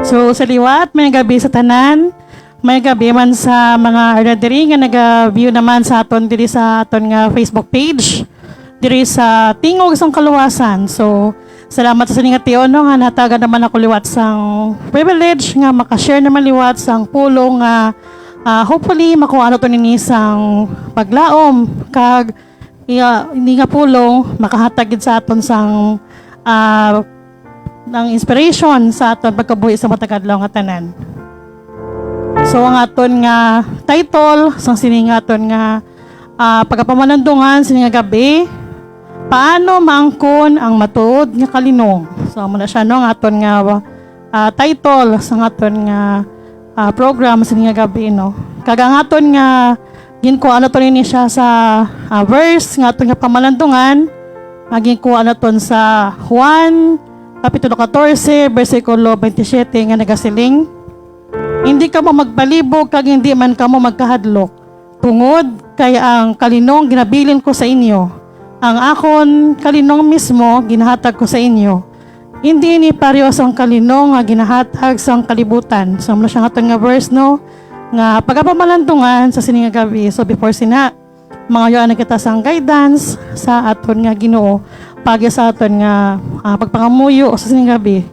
So sa liwat, may gabi sa tanan, may gabi man sa mga radiri nga nag-view naman sa aton diri sa aton nga Facebook page diri sa tingog sang kaluwasan. So salamat sa sininga tiono nga nataga naman ako liwat sang privilege nga makashare naman liwat sang pulong nga hopefully makuha ano to nini sang paglaom kag hindi nga pulong makahatag sa aton sang ng inspiration sa aton pagkabuhi sa matag adlaw nga tanan. So ang aton nga title sang siningaton nga pagapamanandungan sininga gabi, paano maangkon ang matuod nga kalinong. So amo na siya no ang aton nga title sang aton nga program sininga gabi no. Kag ang aton nga ginko ano to ni siya sa verse nga aton nga pamalandungan, maging ko ano ton sa Juan Kapitulo 14, versikulo 27 nga nagasiling, hindi ka mo magbalibog kag hindi man ka mo magkahadlok. Tungod kay ang kalinong ginabilin ko sa inyo, ang akon kalinong mismo ginahatag ko sa inyo. Hindi ni parehas ang kalinong nga ginahatag sa kalibutan. So, mula siya nga nga verse, no? Nga pagkapamalandungan sa sininga gabi. So, before sina, mga yoan na kita sang guidance sa aton nga Ginoo pagya sa aton nga pagpangamuyo sa sining gabi.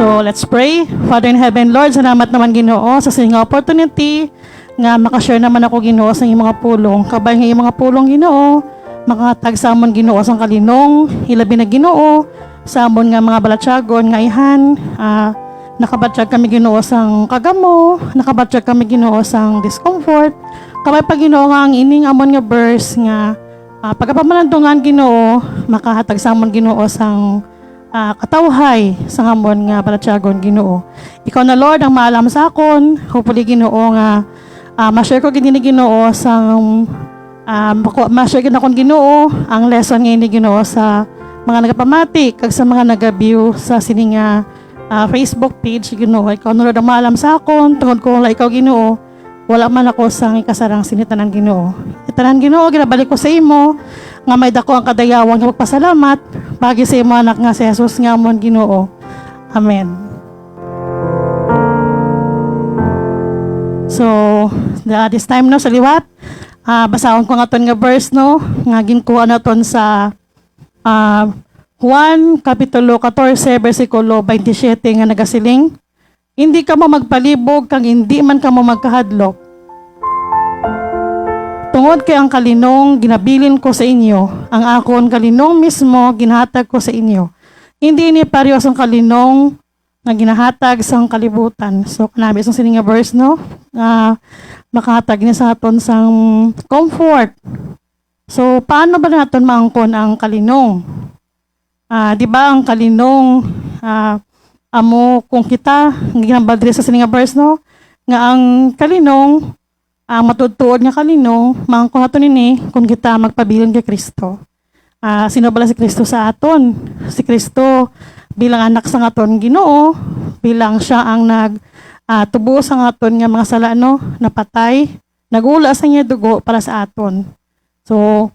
So let's pray. Father in heaven, Lord, salamat naman Ginoo sa sining opportunity nga makashare naman ako Ginoo sa iyong mga pulong. Kabay nga iyong mga pulong Ginoo, makatag sa amon Ginoo sang kalinong, hilabi na Ginoo sa amon nga mga balatyagon nga ihan, nakabatyag kami Ginoo sang kagamo, nakabatyag kami Ginoo sang discomfort. Kabay pa Ginoo nga ang ining amon nga verse nga pagkapamalandungan Ginoo, makahatag sa amon Ginoo sang katawhay sa amon nga balatyagon Ginoo. Ikaw na Lord ang maalam sa akon, hopefully Ginoo nga ma-share ko gini Ginoo sang ma-share gid akon Ginoo ang lesson nga ini Ginoo sa mga nagapamati kag sa mga nag-view sa sininga Facebook page Ginoo. Ikaw na Lord ang maalam sa akon, tungod ko wala ikaw Ginoo, wala man ako sang ikasarang sinitanan Ginoo. Itanan Ginoo, ginabalik ko sa imo nga may dako ang kadayawang nga magpasalamat bagi sa imo anak nga si Jesus nga amon Ginoo. Amen. So, this time no sa liwat, basahon ko nga ton nga verse no, nga ginkuha naton sa Juan Kapitulo 14, versikulo 27 nga nagasiling, hindi ka mo magpalibog kang hindi man ka mo magkahadlok. Tungod kay ang kalinong ginabilin ko sa inyo, ang akon kalinong mismo ginahatag ko sa inyo. Hindi ni parehas ang kalinong na ginahatag sa kalibutan. So kanabi sa sininga verse no, makahatag ni sa aton sang comfort. So paano ba naton maangkon ang kalinong? Di ba ang kalinong amo kung kita ginambal diri sa sininga verse no, nga ang kalinong matudtuod nga kalinong maangkon naton nini kung kita magpabilin kay Kristo. Sino bala si Kristo sa aton? Si Kristo bilang anak sa aton Ginoo, bilang siya ang tubo sa aton nga mga sala no, napatay, nagula sa niya dugo para sa aton. So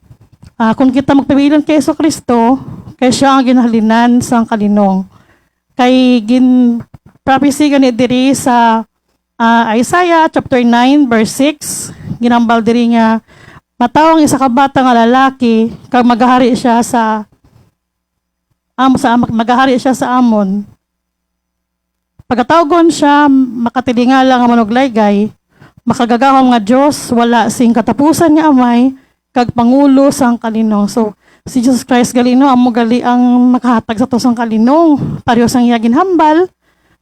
kung kita magpabilin kay Kristo, kay siya ang ginahalinan sa kalinong. Kay prophecy gani diri sa Isaiah chapter 9 verse 6, ginambal diri nga matawang isa ka bata nga lalaki kag magahari siya sa amon. Pagkatawgon siya makatilingalang nga manuglaygay, makagagahom nga Dios wala sing katapusan nga amay kag pangulo sang kalinong. So si Jesus Christ galino amo gali ang makahatag sa to sang kalinong, pareho sang iya ginhambal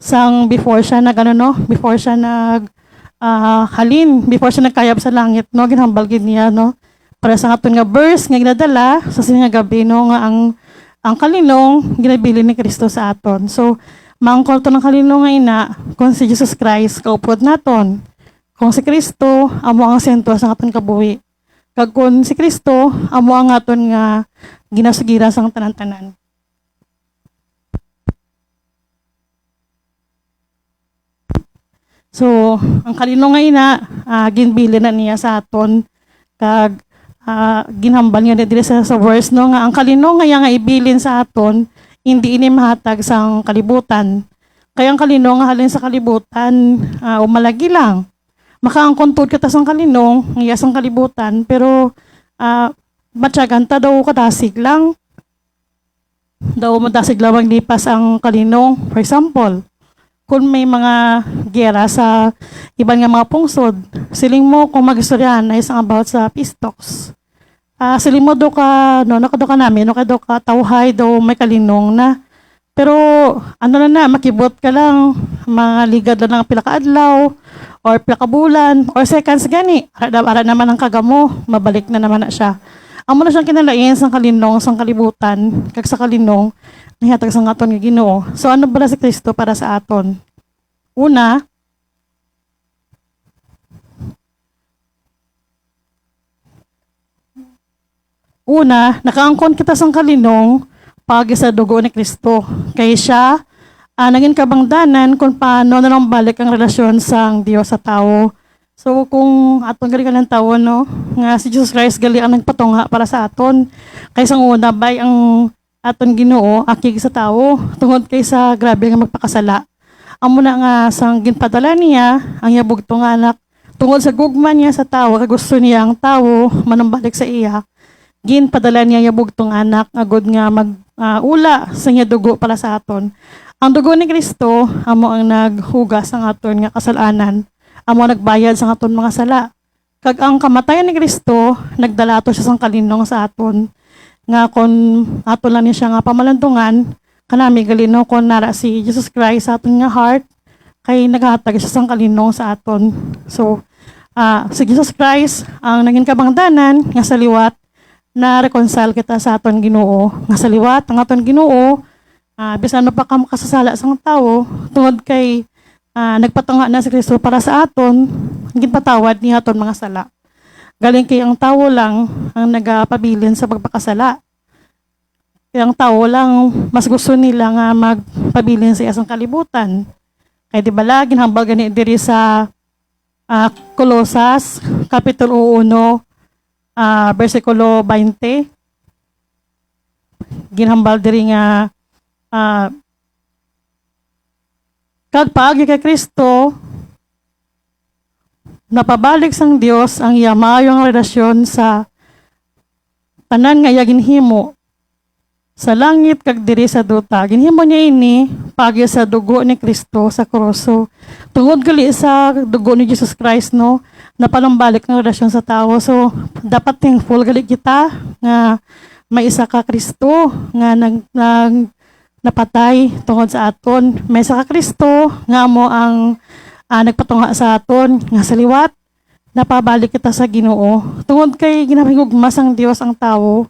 sang before siya before siya before siya nagkayab sa langit no, ginhambal gid niya no, para sa aton nga verse nga ginadala sa sininga gabi no, nga ang kalinong ginabilin ni Kristo sa aton. So maangkon to ng kalinong nga ina kung si Jesus Christ kaupod naton, kung si Kristo amo ang sentro sa aton kabuhi, kag kung si Kristo amo ang aton nga ginasugira sang tanan-tanan. So, ang kalinong nga ina, ginbili na niya sa aton, kag ginhambal niya diri sa verse no, nga ang kalinong nga ibilin sa aton, hindi ini mahatag sang kalibutan. Kaya ang kalinong nga halin sa kalibutan, umalagi lang. Makaangkontod kita sang kalinong, iya sang kalibutan, pero matyagan ta daw kadasig lang. Daw madasig lang lipas ang kalinong. For example, kung may mga gera sa ibang nga mga pungsod, siling mo kung mag-istoryahan na isang about sa peace talks. Siling mo do ka, nakado ka namin, nakado ka tawhay do may kalinong na. Pero ano na makibot ka lang, mga ligad lang ng pila ka adlaw, or pila ka bulan, or seconds gani. Ara naman ang kagamo, mabalik na naman na siya. Amo na siyang kinalain sa kalinong, sa kalibutan, kag sa kalinong, nihatag sa aton nga Ginoo. So ano ba si Kristo para sa aton? Una, nakaangkon kita sa kalinong pagi sa dugo ni Kristo. Kaya siya, naging kabangdanan kung paano na lang balik ang relasyon sa Diyos sa tao. So kung aton gali ka ng tao, nga si Jesus Christ gali ang nagpatunga para sa aton. Kaya sa una, bay ang aton Ginoo, akig sa tao, tungod kay sa grabe nga magpakasala. Amo na nga sang ginpadala niya, ang yabugtong anak, tungod sa gugma niya sa tao, kay gusto niya ang tao, manambalik sa iya, ginpadala niya yabugtong anak, agod nga ula sa niya dugo para sa aton. Ang dugo ni Kristo, amo ang naghugas ang aton nga kasalanan, amo nagbayad sa aton mga sala. Kag ang kamatayan ni Kristo, nagdala ato siya sang kalinong sa aton. Nga kon aton lang niya siya nga pamalandungan, kanami galino kon nara si Jesus Christ sa aton nga heart, kay naghatag siya sang kalinong sa aton. So, si Jesus Christ ang naging kabangdanan nga sa liwat na reconcile kita sa aton Ginoo. Nga sa liwat ang aton Ginoo, bisan pa ka makasasala sang tao, tungod kay nagpatunga na si Kristo para sa aton, ginpatawad niya aton mga sala. Galing kay ang tao lang ang nagapabilin sa pagpakasala. Kaya ang tao lang mas gusto nila nga magpabilin sa isang kalibutan. Kaya di bala, ginhambal gani diri sa Colosas, Kapitulo 1, versikulo 20. Ginhambal diri nga kag paagi kay Kristo, napabalik sang Dios ang yamayong relasyon sa tanan nga iya ginhimo sa langit kag diri sa duta. Ginhimo niya ini pagi sa dugo ni Kristo sa kroso. Tungod gali sa dugo ni Jesus Christ, napalambalik ang relasyon sa tao. So dapat thankful gali kita nga may isa ka Kristo nga napatay tungod sa aton. May isa ka Kristo nga mo ang nagpatunga sa aton nga sa liwat, napabalik kita sa Ginoo. Tungod kay ginahigugmas ang Dios ang tao,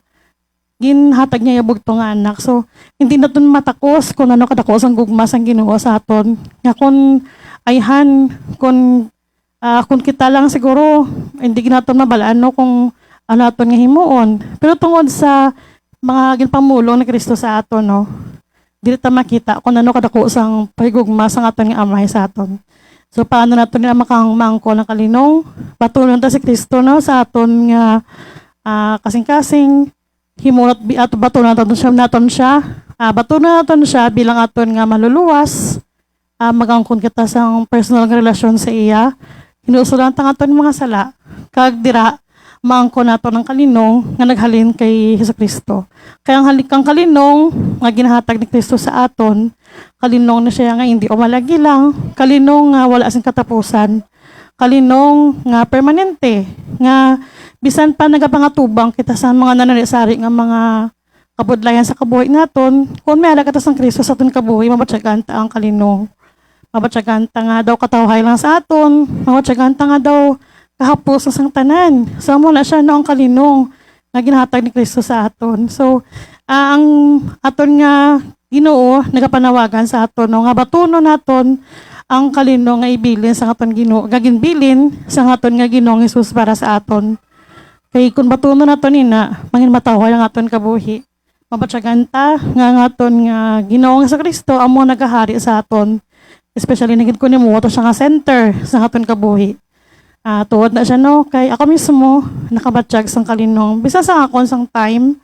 ginhatag niya yabugtong anak. So hindi naton matakos kung ano kadakos ang gugmas ang Ginoo sa aton. Nga kung ayhan, kung kita lang siguro hindi ginaton mabalaan kung ano aton nga himuon. Pero tungod sa mga ginpamulong ni Kristo sa aton, dili ta makita kung ano kadakos ang pahigugmas ang aton nga Amay sa aton. So paano nato nila makangmangko ng kalinong? Patunon ta si Kristo sa aton nga kasing-kasing himunot at batunon naton siya. Batunon naton siya bilang aton nga maluluwas. Magangkon kita sa personal nga relasyon sa iya. Hinusulan ta aton mga sala. Kag dira maangkon nato ng kalinong nga naghalin kay Jesucristo. Kaya ang halikang kalinong nga ginahatag ni Kristo sa aton, kalinong na siya nga hindi umalagi lang, kalinong nga wala sing katapusan, kalinong nga permanente, nga bisan pa nagapangatubang kita sa mga nananasari nga mga kabudlayan sa kabuhi naton, kung may alaga ta sang Kristo sa aton kabuhi, mabatyagan ta ang kalinong. Mabatyagan ta nga daw katawhay lang sa aton, mabatyagan ta nga daw kahapos sa sang tanan. So mo na siya ang kalinong nga ginahatag ni Kristo sa aton. So ang aton nga Ginoo nagapanawagan sa aton nga batunon naton ang kalinong nga ibilin sa aton Ginoo, gaginbilin sa aton nga Ginoong Hesus para sa aton. Kay kun batunon naton ina, mangin matawhay ang aton kabuhi. Mabatyagan ta nga aton nga Ginoong Kristo amo nagahari sa aton. Especially nagid ko nimo to siya nga center sa aton kabuhi. Tuod na siya kay ako mismo nakabatsyag sang kalinong. Bisa sa akon sang time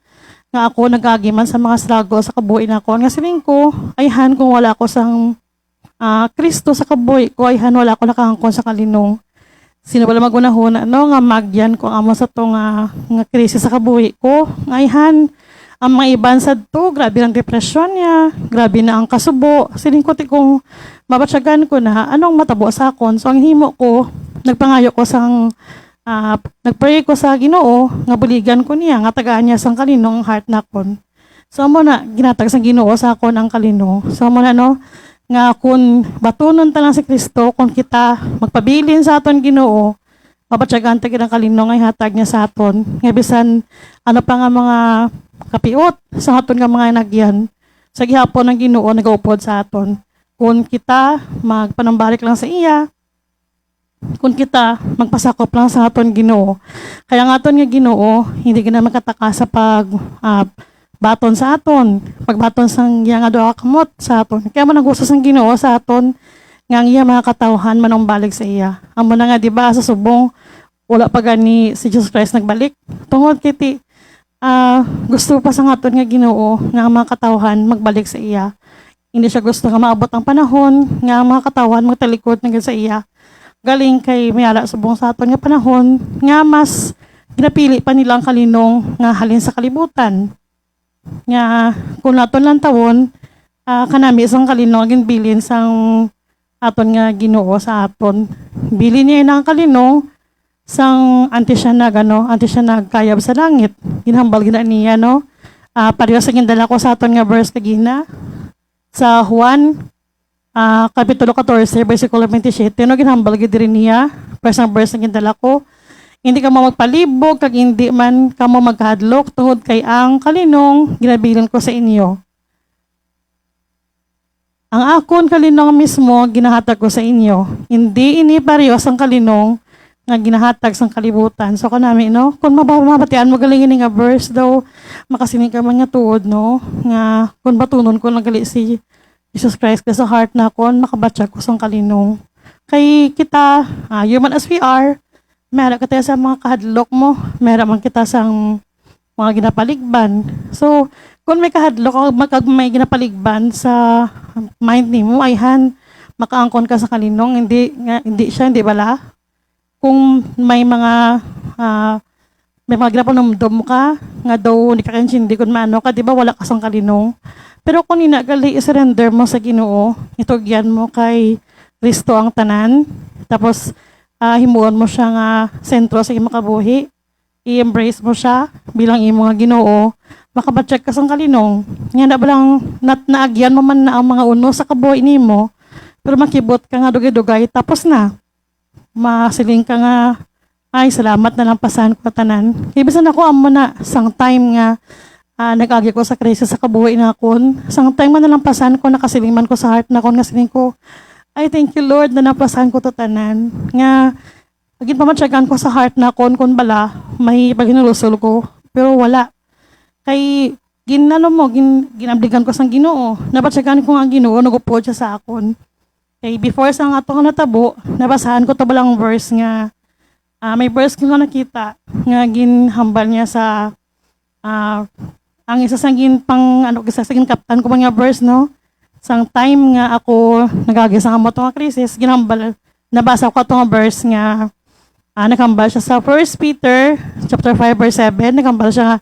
nga ako nagagiman sa mga struggle sa kabuhi na ako. Nga siling ko, ayhan kung wala ako sang Kristo sa kabuhi ko, ayhan wala ako nakahangkon sa kalinong. Sino wala magunahon, no, nga magyan ko amo sa to nga krisis sa kabuhi ko. Ayhan, ang mga iban sa to, grabe ang depresyon niya, grabe na ang kasubo. Siling ko kung mabatsagan ko na, anong matabo sa akon. So ang himo ko, nagpangayo ko sang nagpray ko sa Ginoo nga buligan ko niya nga tagaan niya sang kalinong ang heart nakon. So mo na ginatag sang Ginoo sa akon ang kalinong. So mo na no nga kun batunon ta lang si Kristo kun kita magpabilin sa aton Ginoo mabatyagan ta gid ang kalinong ay hatag niya sa aton. Nga bisan ano pa nga mga kapiot sa aton nga mga nagyan sa gihapon ng Ginoo nagaupod sa aton. Kun kita magpanambalik lang sa iya, kung kita magpasakop lang sa aton Ginoo. Kaya nga aton nga Ginoo, hindi ka na makataka sa baton sa aton. Pagbaton sang iya nga doa kamot sa aton. Kaya mo nagusto sang Ginoo sa aton nga iya mga katawhan manumbalik sa iya. Amo na nga di ba sa subong wala pa gani si Jesus Christ nagbalik. Tungod kiti gusto pa sa aton nga Ginoo nga ang mga katawhan magbalik sa iya. Hindi siya gusto nga maabot ang panahon nga ang mga katawhan magtalikod na sa iya. Galing kay mayala subong sa aton nga panahon nga mas ginapili pa nilang kalinong nga halin sa kalibutan nga kung naton lang tawon kanami isang kalinong ginbilin sang aton nga Ginoo sa aton bilin niya ang kalinong sang anti siya nagkayab sa langit ginhambal gina niya no pareho sa gindala ko sa aton nga verse kagina sa Juan Kapitulo 14, versikulo 27, no, ginhambal gid rin niya, first ang verse na gindala ko, hindi ka mo magpalibog, kag hindi man ka mo maghadlok, tungod kay ang kalinong, ginabilin ko sa inyo. Ang akon kalinong mismo, ginahatag ko sa inyo. Hindi ini parehas ang kalinong, nga ginahatag sang kalibutan. So, kanami, no, kung mabatian mo galingin nga verse daw, makasinig ka man nga tuod, no, nga, kung batunon ko lang gali si Jesus Christ ka sa heart na kon makabatsa ko sang kalinong. Kay kita, human as we are, meron ka tayo sa mga kahadlok mo, meron man kita sang mga ginapaligban. So, kung may kahadlok, may ginapaligban sa mind ni mo, ayhan, makaangkon ka sa kalinong, hindi bala. Kung may mga ginapanomdom ka, nga daw, hindi ka hindi kung maano ka, di ba wala ka sang kalinong. Pero kung inagali, surrender mo sa Ginoo, itugyan mo kay Kristo ang tanan, tapos himuon mo siya nga sentro sa imong kabuhi, i-embrace mo siya bilang imo nga Ginoo, makabatsyag ka sang kalinong. Nga na balang naagyan mo man na ang mga uno sa kabuhi nimo, pero makibot ka nga dugay-dugay, tapos na. Masiling ka nga, ay salamat na lang pasan ko tanan. Ibisan ako amo na sang time nga nag-agi ko sa krisis sa kabuhi na akon. Sang time man na lang pasan ko, nakasiliman ko sa heart na akon, nga siling ko, I thank you Lord na napasan ko to tanan. Nga, agin pamatsyagan ko sa heart na akon, kung bala, may paghinulusol ko. Pero wala. Kay, ginabligan ko sang Ginoo. Napatsyagan ko ang Ginoo, nagupod siya sa akon. Kay, before sang atong natabo, nabasahan ko to balang verse nga, may verse ko nga nakita, nga ginhambal niya sa, ang isa saging kaptan ko mga verse, no? Sang time nga ako nagagisang amo itong krisis, ginambal, nabasa ko itong verse nga, nakambal siya sa 1 Peter, chapter 5, verse 7, nakambal siya nga,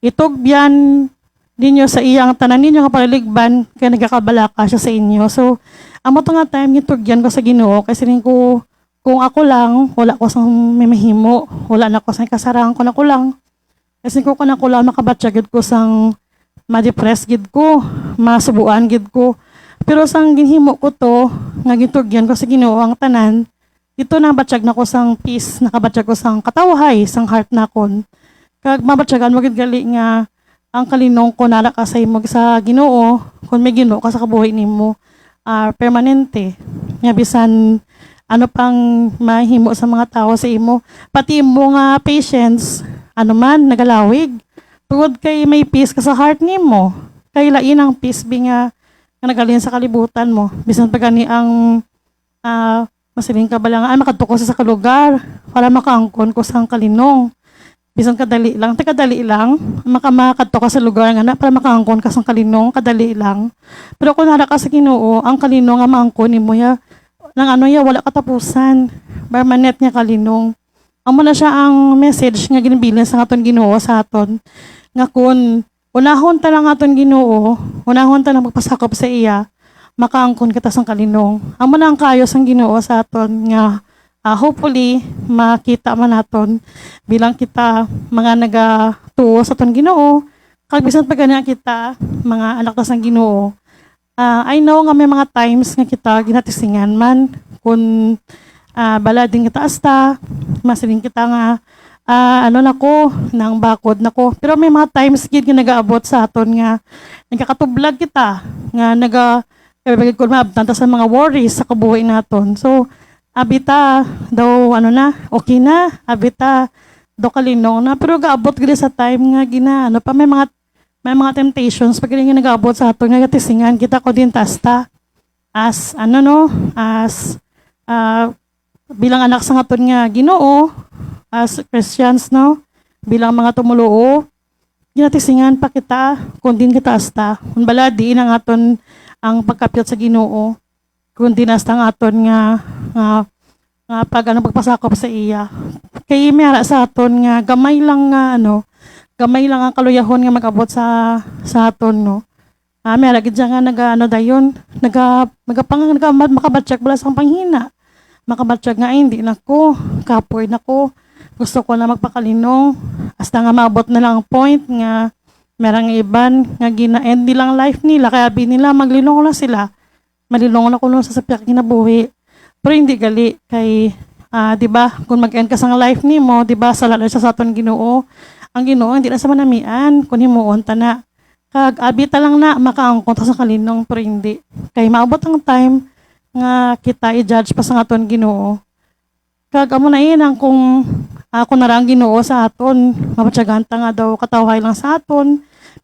itugyan ninyo sa iyang tanan ninyo nga paliligban, kaya nagkakabalaka siya sa inyo. So, amo to nga time, itugyan ko sa Ginoo, kasi rin ko, kung ako lang, wala ko sang memahimo, wala na ko sang kasarang, kung ako lang, kasi kung ako lang makabatsa gid ko sang ma-depress gid ko, masubuan gid ko. Pero sang ginhimo ko to, nga gitugyan ko sa Ginoo ang tanan, dito na batsyag na ko sang peace, nakabatsyag ko sang katawhay, sang heart na kon. Kag mabatyagan mo gid gali nga ang kalinong ko nala ka sa imong sa Ginoo, kung may Ginoo ka sa kabuhi nimo, permanente. Nga bisan ano pang mahimo sa mga tao sa imo, pati imo nga patience, ano man, nagalawig. Tungod kay may peace ka sa heart nimo. Kay lain ang peace nga nagalin sa kalibutan mo. Bisan pa gani ang masiling ka ba lang, makadto ko sa kalugar, para makaangkon ko sa kalinong. bisan kadali lang, kadali lang, makadto ka sa lugar nga na para makaangkon ka sa kalinong, kadali lang. Pero kung nara ka sa Ginoo, ang kalinong nga maangkon nimo ya, nang ano ya, wala katapusan. Permanent nga kalinong. Amo na siya ang message nga ginibilin sa aton Ginoo sa aton. Nga kun unahon ta lang aton Ginoo, unahon ta lang magpasakop sa iya, makaangkon kita sa kalinong. Amo na ang kayo sang Ginoo sa aton nga hopefully makita man naton bilang kita mga nagatuo sa aton Ginoo, kag bisan pa ganyan kita mga anak ta sang Ginoo. I know nga may mga times nga kita ginatisingan man kun balading kita asta, masiling kita nga ano nako nang bakod nako. Pero may mga times gid nga nagaabot sa aton nga nagakatublag kita nga kung maabtan ta sa mga worries sa kabuhi naton. So abita daw ano na, okay na, abita daw kalinong na, pero gaabot gili sa time nga ano pa may mga temptations pag nga nagaabot sa aton nga katisingan kita ko din tasta as ano no, as bilang anak sa aton nga Ginoo, as Christians no, bilang mga tumuluo, ginatisingan pa kita kung din kita asta. Kung bala di ang aton ang pagkapyot sa Ginoo, kundi nasta ang aton nga pag pagpasakop sa iya. Kay mayara sa aton nga gamay lang nga gamay lang ang kaluyahon nga magabot sa aton no. Mayara gid nga dayon, makabatsyag bala sang panghina. Makabatsyag nga hindi nako, kapoy nako. Gusto ko na magpakalinong hasta nga maabot na lang ang point nga merang iban nga gina-end nilang life nila kaya nila maglinong na sila. Malilong na kuno sa sapyak kinabuhi. Pero hindi gali kay 'di ba kung mag-end ka sa life nimo, 'di ba sala na sa aton Ginoo. Ang Ginoo hindi na sa manamian kun himuon ta na. Kag abita lang na makaangkon ta sa kalinong pero hindi. Kay maabot ang time nga kita i-judge pa sa aton Ginoo. Kag amo na ang kung ako na lang Ginoo sa aton, mapatyagan ta nga daw katawhay lang sa aton.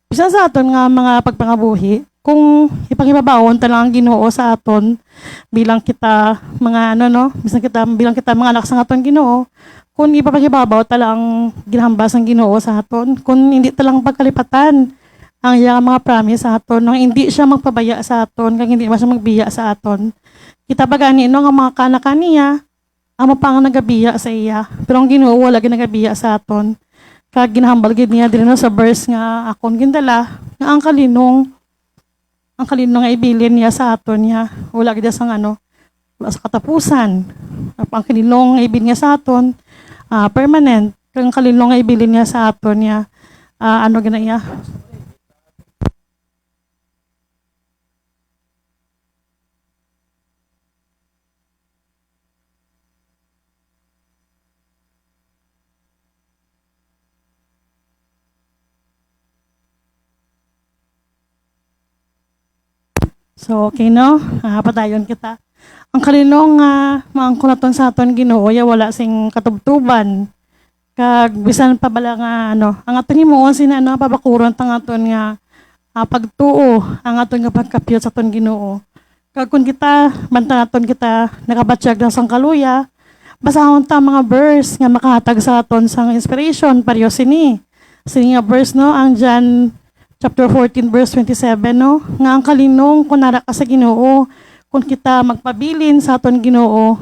Bisan sa aton nga mga pagpangabuhi, kung ipangibabawon ta lang ang Ginoo sa aton bilang kita mga bilang kita mga anak sa aton Ginoo, kung ipapagibabaw ta lang ginahambas ang Ginoo sa aton, kung hindi ta lang pagkalipatan ang iya mga promise sa aton, nang hindi siya magpabaya sa aton, kag hindi man siya magbiya sa aton. Kita pa gani nga mga kanakaniya, amo pa nga nagabiya sa iya, pero ang Ginoo wala ginagabiya sa aton. Kag ginahambal gid niya diri sa verse nga akon gindala nga ang kalinong nga ibilin niya sa aton niya. Wala gid sang wala sa katapusan. Ang kalinong nga ibilin niya sa aton permanent. Ang kalinong nga ibilin niya sa aton niya ginaya. So, okay no? Padayon kita. Ang kalinong maangkon naton sa aton Ginoo, wala sing katubtuban. Kag bisan pa bala nga ang aton himuon sina pabakuron tang aton nga pagtuo, ang aton nga pagkapyot sa aton Ginoo. Kag kun kita banta naton kita nakabatsyag na sang kaluya, basahon ta mga verse nga makahatag sa aton sang inspiration pareho sini. Sini nga verse no, ang John chapter 14 verse 27 no, nga ang kalinong kung nara ka sa Ginoo, kung kita magpabilin sa aton Ginoo,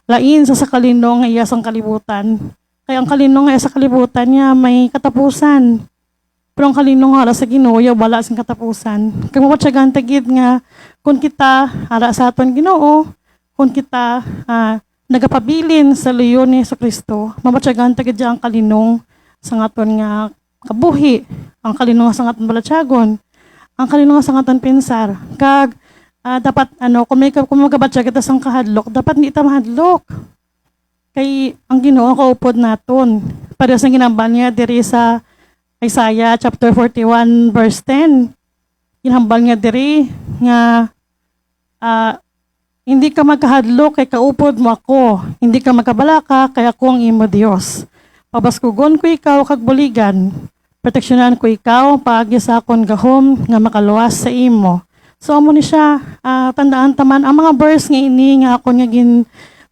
lain sa kalinong nga iya sang kalibutan. Kaya ang kalinong nga sa kalibutan niya may katapusan. Pero ang kalinong nga sa Ginoo wala sing katapusan. Kaya mapatsagan tagid nga kung kita ara sa aton Ginoo, kung kita nagapabilin sa leyon ni Kristo, mapatsagan tagid ang kalinong sa aton nga kabuhi, ang kalinong sa aton balatyagon, ang kalinong sa aton pinsar. Kag dapat kung magabatya kita sang kahadlok, dapat hindi ta mahadlok. Kay ang Ginoo kaupod naton. Para sa ginambal niya diri sa Isaiah chapter 41 verse 10. Ginambal niya diri nga hindi ka magkahadlok kay kaupod mo ako, hindi ka magkabalaka kay ako ang imo Dios. Pabaskugon ko ikaw kag buligan, proteksyonan ko ikaw paagi sa akon gahom nga makaluwas sa imo. So amo ni siya tandaan taman ang mga verse nga ini nga akon nga gin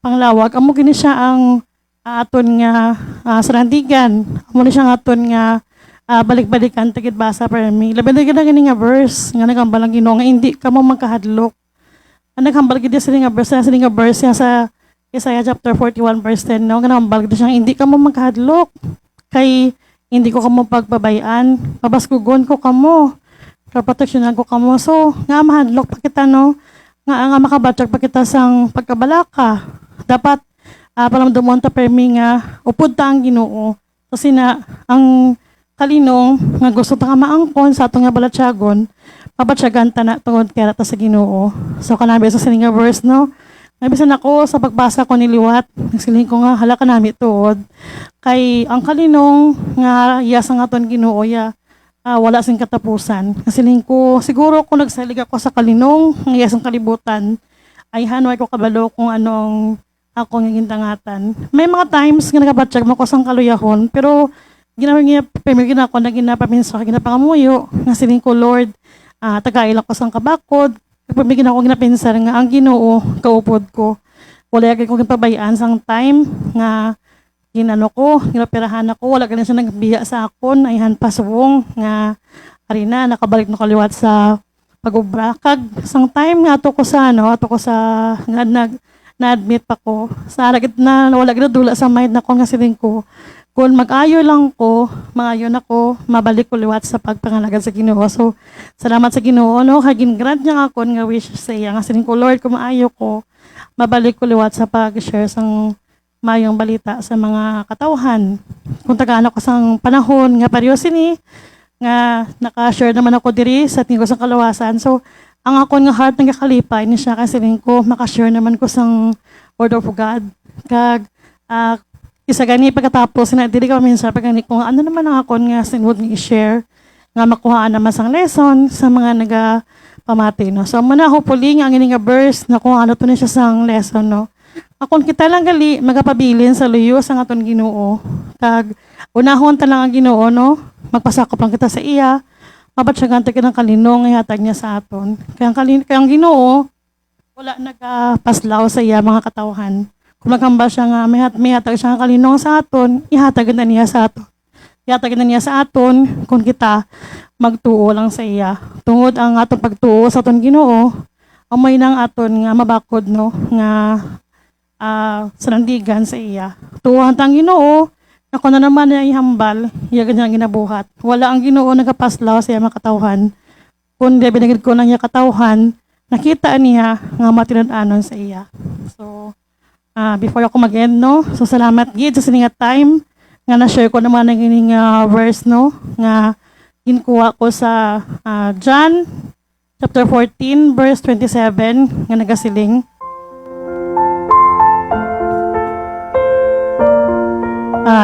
panglawag, amo gini siya ang aton nga sarandigan. Amo ni siya nga aton nga balik-balikan tagid basa permi. Labi na gini nga verse nga nagambalang Ginoo nga hindi ka mo magkahadlok. Ang naghambal gid sa nga verse sa Isaiah chapter 41 verse 10 no nga naghambal gid siya hindi ka mo magkahadlok. Kay hindi ko kamo pagbabayan, pabaskugon ko kamo. Proteksyonan ko kamo. So nga mahadlok pa kita no. Nga makabatyag pa kita sang pagkabalaka. Dapat palamdumon ta permi nga upod ta ang Ginoo. Kasi na ang kalinong nga gusto ta nga maangkon sa atong nga balatyagon, pabatyagan ta na tungod kaya ta sa Ginoo. So kanabi sa sining nga verse no. Nabisan ako sa pagbasa ko ni liwat, nagsiling ko nga hala kanami tuod. Kay ang kalinong nga iya sa aton Ginoo ya wala sing katapusan. Nagsiling ko siguro kung nagsalig ako sa kalinong nga iya sang kalibutan ay hanway ko kabalo kung anong ako nga gintangatan. May mga times nga nagabatsyag mo ko sang kaluyahon pero gina ko na ginapaminsa ginapangamuyo nga siling ko Lord tagailan ko sang kabakod pamigin ako ginapinsa nga ang Ginoo kaupod ko wala gyud ko gipabayaan sang time nga ginano ko ginapirahan ako wala gyud siya nagbiya sa akon ayhan pasubong nga arina nakabalik no kaliwat sa pag-ubra kag sang time nga ato ko sa na-admit pa ko sa ragit na wala gyud dula sa mind na ko nga siling ko kung mag-ayo lang ko, mangayon ako, mabalik ko liwat sa pagpangalagad sa Ginoo. So, salamat sa Ginoo, no? Hagin grant niya ako nga wish sa iya. Nga sining ko, Lord, kung maayo ko, mabalik ko liwat sa pag-share sang mayong balita sa mga katawhan. Kung tagaan ako sang panahon, nga paryosin nga naka-share naman ako diri sa tingko sang kalawasan. So, ang akon nga heart nga kalipay ni siya kasi ko, maka-share naman ko sang Word of God. Kag, isa gani pagkatapos na dili ka minsan pagani kung ano naman ang akon nga sinod nga i-share nga makuhaan naman sang lesson sa mga pamati no. So muna hopefully nga ang nga verse na kung ano to ni siya sang lesson no. Akon kita lang gali magapabilin sa luyo sang aton Ginoo. Kag unahon ta lang ang Ginoo no. Magpasakop lang kita sa iya. Mabatsyagan ta kinang kalinong nga hatag niya sa aton. Kaya ang Ginoo wala nagapaslaw sa iya mga katawhan. Kung nagkamba siya nga, may hatag siya nga kalinong sa aton, ihatag na niya sa aton. Ihatag na niya sa aton kung kita magtuo lang sa iya. Tungod ang atong pagtuo sa aton Ginoo, amoy nang aton nga mabakod no, nga sanandigan sa iya. Tuuhan tang Ginoo, na kung na naman niya ihambal, iya ganyan ginabuhat. Wala ang Ginoo nagapaslaw sa iya makatawhan. Kung di binigid ko ng iya katawhan, nakita niya nga matinad-anon sa iya. So, before ako mag-end, no? So, salamat gid sa sininga time nga na-share ko naman ang ining verse, no? Nga ginkuha ko sa John chapter 14, verse 27, nga nagasiling.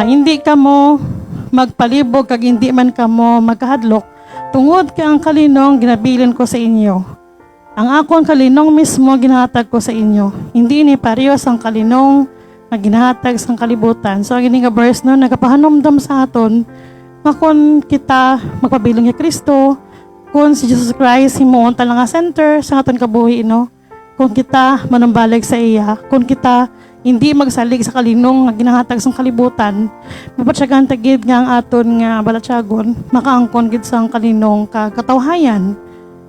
Hindi ka mo magpalibog kag hindi man ka mo magkahadlok tungod kay ang kalinong ginabilin ko sa inyo. Ang akong kalinong mismo ginahatag ko sa inyo. Hindi ni parehas ang kalinong na ginahatag sa kalibutan. So, ang nga verse no, nagapahanomdom sa aton nga kung kita magpabiling kay Kristo, kung si Jesus Christ himuon ta lang nga center sa aton kabuhi, no? Kung kita manumbalig sa iya, kung kita hindi magsalig sa kalinong nga ginahatag sa kalibutan, mapatsagan tagid nga ang aton nga balatyagon, makaangkon gid sa kalinong katawhayan.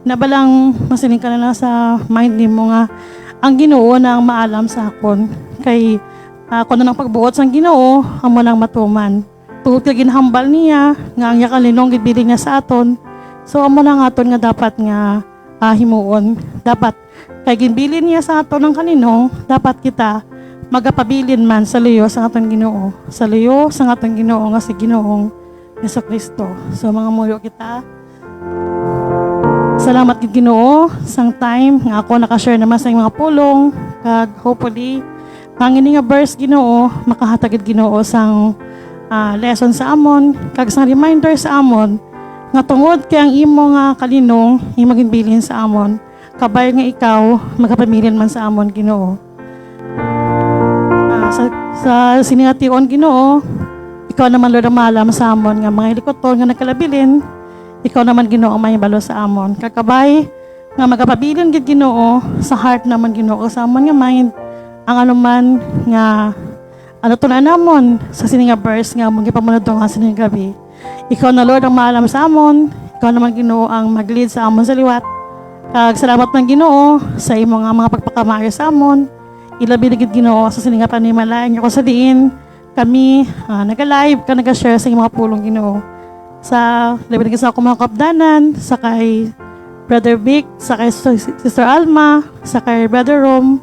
Na balang masiling ka na lang sa mind ni mo nga ang Ginoo na ang maalam sa akon. Kay ako na ng pagbuot sa Ginoo, amo nang matuman. Tuot ka ginhambal niya, nga ang yakalinong gibili niya sa aton. So amo na nga aton nga dapat nga himuon. Dapat kay ginbili niya sa aton ng kaninong, dapat kita magapabilin man sa liyo sa aton Ginoo. Sa liyo sa aton Ginoo nga si Ginoong Jesucristo. So mga muyo kita, salamat gid Ginoo sang time nga ako naka-share naman sa mga pulong kag hopefully mangini nga verse Ginoo makahatag gid Ginoo sang lesson sa amon kag sang reminder sa amon nga tungod kay ang imo nga kalinong maginbilin sa amon kabay nga ikaw magapamilyan man sa amon Ginoo. Sa siningation Ginoo, ikaw naman Lord ang maalam sa amon nga mga likoton nga nagkalabilin. Ikaw naman Ginoo may balo sa amon. Kakabay nga magapabilin gid Ginoo sa heart naman Ginoo sa amon nga mind ang anuman nga Ano to na namon sa sininga verse nga mong gipamunod nga sininga gabi. Ikaw na Lord ang maalam sa amon, ikaw naman Ginoo ang mag-lead sa amon sa liwat. Kag salamat ng Ginoo sa imong mga pagpakamayo sa amon. Ilabi ligid Ginoo sa sininga panimalayan niyo ko sa diin. Kami nag-live ka nag-share sa imong mga pulong Ginoo. Sa labi ligid sa ako mga kapdanan, sa kay Brother Vic, sa kay Sister Alma, sa kay Brother Rom.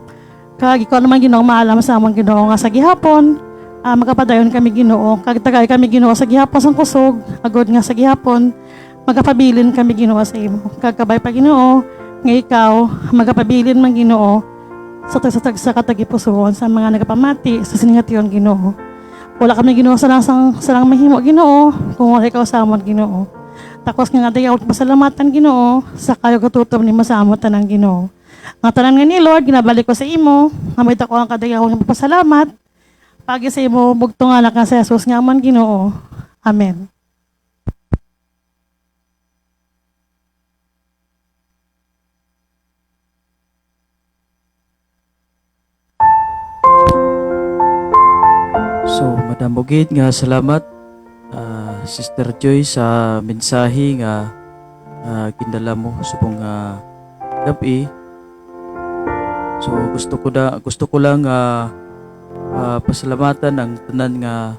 Kag ikaw naman Ginoo maalam sa amon Ginoo nga sa gihapon. Magapadayon kami Ginoo, kag tagay kami Ginoo sa gihapon sang kusog, agod nga sa gihapon, magapabilin kami Ginoo sa imo. Kag kabay pa Ginoo, nga ikaw magapabilin man Ginoo sa sa katagipusoon sa mga nagapamati sa siningation Ginoo. Wala kami Ginoo sa sarang mahimo Ginoo, kung wala ikaw sa amon Ginoo. Takos nga dayaw pasalamatan Ginoo sa kayo katutom ni masamo tanang Ginoo. Nga tanan nga ni Lord ginabalik ko sa imo, namita ko ang kadayawon nga pasalamat. Pagi sa imo bugtong anak nga sa Jesus nga man Ginoo. Amen. So, Madam Bugid nga salamat Sister Joy sa mensahe nga gindala mo subong gabi. So gusto ko lang pasalamatan ang tanan nga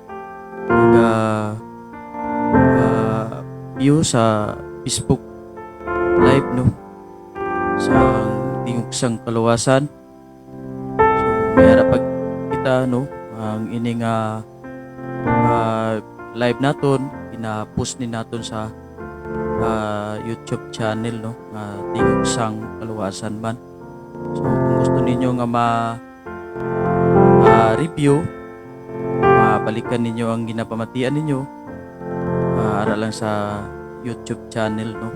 view sa Facebook live no sa tingog sang kaluwasan. So may pag kita no ang ining live naton ina-post ni naton sa YouTube channel no tingog sang kaluwasan man. So kung gusto ninyo nga review, balikan ninyo ang ginapamatian ninyo ara lang sa YouTube channel no.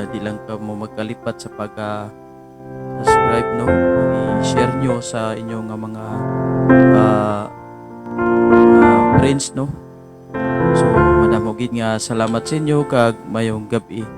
Di lang ka mo magkalipat sa subscribe no. I-share nyo sa inyong mga friends no. So madamogid nga salamat sa inyo kag mayong gabi.